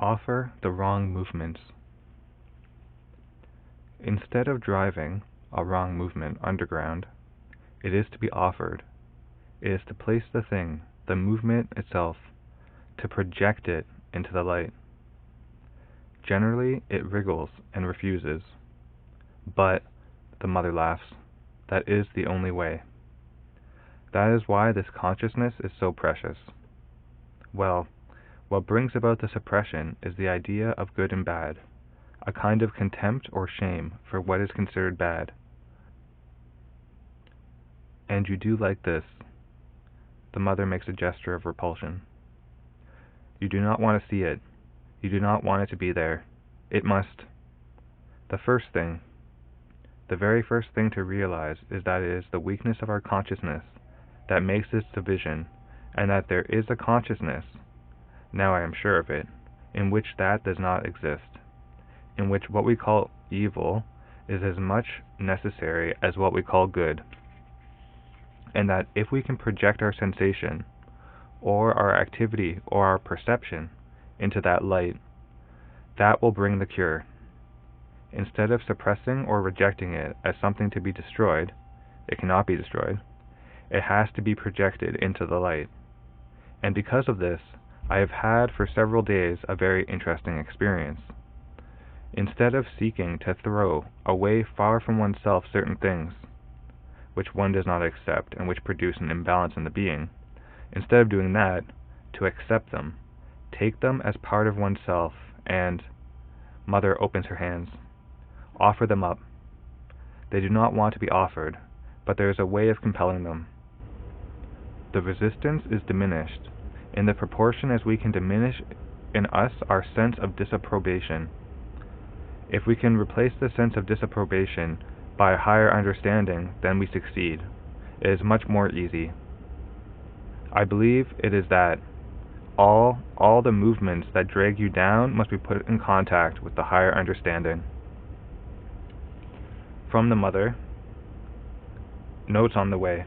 Offer the wrong movements. Instead of driving a wrong movement underground, it is to be offered. It is to place the thing, the movement itself, to project it into the light. Generally, it wriggles and refuses. But, the mother laughs, that is the only way. That is why this consciousness is so precious. Well, what brings about the suppression is the idea of good and bad, a kind of contempt or shame for what is considered bad. And you do like this. The mother makes a gesture of repulsion. You do not want to see it. You do not want it to be there. It must. The very first thing to realize is that it is the weakness of our consciousness that makes this division, and that there is a consciousness, now I am sure of it, in which that does not exist, in which what we call evil is as much necessary as what we call good, and that if we can project our sensation, or our activity, or our perception into that light, that will bring the cure. Instead of suppressing or rejecting it as something to be destroyed, it cannot be destroyed. It has to be projected into the light. And because of this, I have had for several days a very interesting experience. Instead of seeking to throw away far from oneself certain things, which one does not accept and which produce an imbalance in the being, instead of doing that, to accept them, take them as part of oneself, and, Mother opens her hands, offer them up. They do not want to be offered, but there is a way of compelling them. The resistance is diminished, in the proportion as we can diminish in us our sense of disapprobation. If we can replace the sense of disapprobation by a higher understanding, then we succeed. It is much more easy. I believe it is that all the movements that drag you down must be put in contact with the higher understanding. From the mother, notes on the way.